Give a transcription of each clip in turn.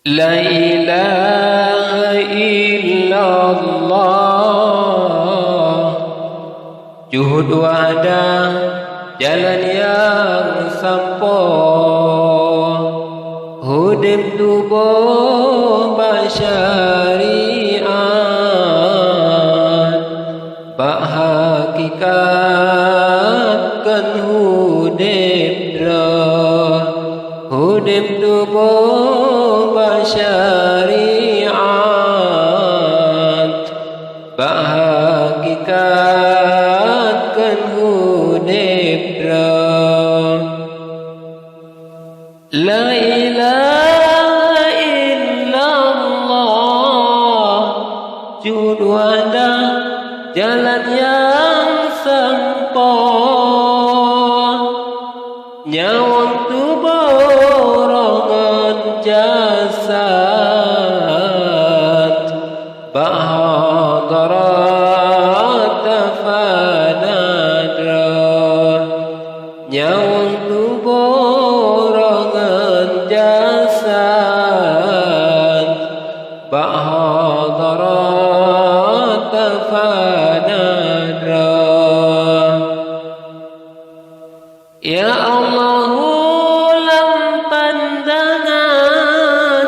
La ilaha illallah, juhud wadah jalan yang sampo, hudib tubuh bersyariat, bak hakikatkan hudib dah, hudib tubuh bersyariat, bak hakikatkan hudib dah. La ilaha illallah, juhud wadah jalan yang sampo, nyawang tubuh rongan jasad, bak hadarat fanadra, nyawang tubuh rongan jasad, bak hadarat fanadra. Ya Allahu lam pandangan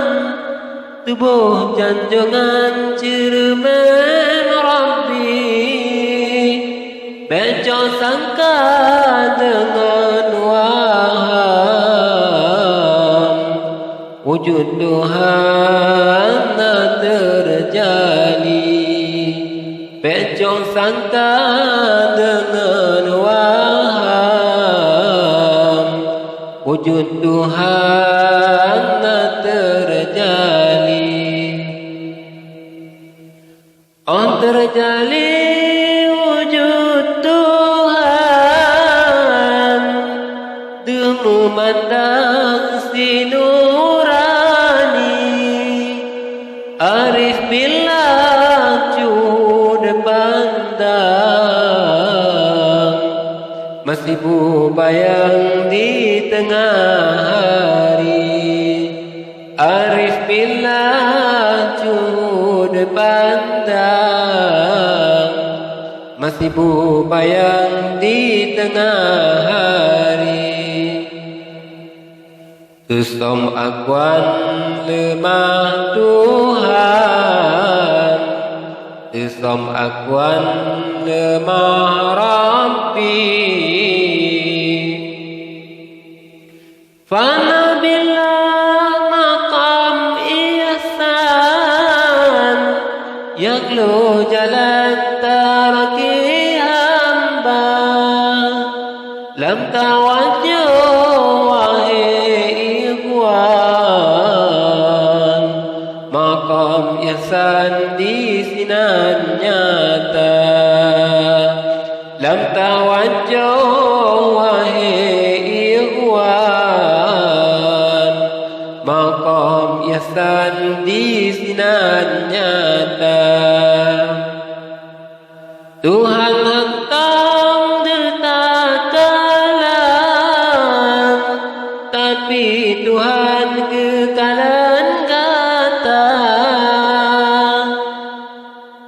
tubuh janjungan cermin Rabbi, beco sangka dengan waham, wujud Tuhan terjali, beco sangka dengan waham, wujud Tuhan terjali. Oh terjali wujud Tuhan, demu mandang si nurani, arif billah juhud pandang, masih bayang di tengah hari, arif billah juhud pandang, masih bayang di tengah hari. Tusom akuan lemah Tuhan, tusom akuan lemah Rabbi, fana billah maqam ihsan, yaklu jalan taraki hamba, lam tawajjuh wahai ikhwan, maqam ihsan di sinan nyata, lam tawajjuh wahai ikhwan, maqam ihsan di sinan nyata. Tuhan hantam detakalan, tapi Tuhan kekalan kata,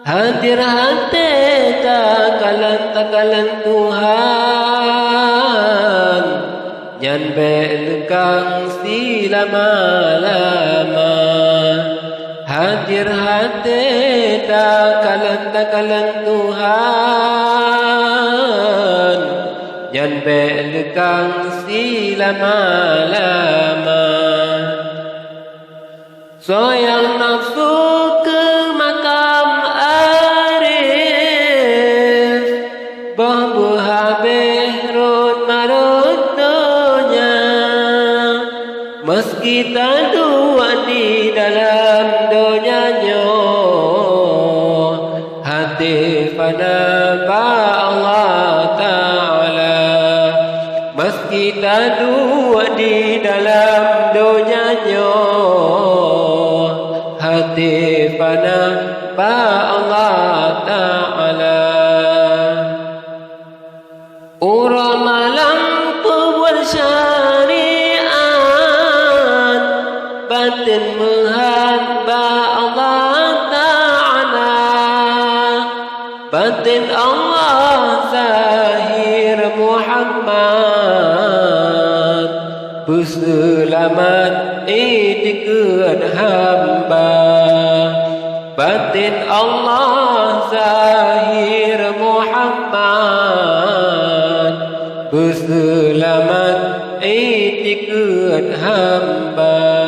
hadir hati takalan Tuhan, nyan belekang si lama-lama, hadir hati takalan Tuhan, nyan belekang si lama-lama. Soyang nafsu ke makam arif, bahbu habis rut marut dunia, meski tak dua di dalam dunianya, hati pada Allah Ta'ala, meski tak dua di dalam dunianya, hati pada Allah Ta'ala. Orang malam pembuat syariat, batin Zahir Muhammad, Berselamat itikan hamba. Batin Allah Zahir Muhammad, Berselamat itikan hamba.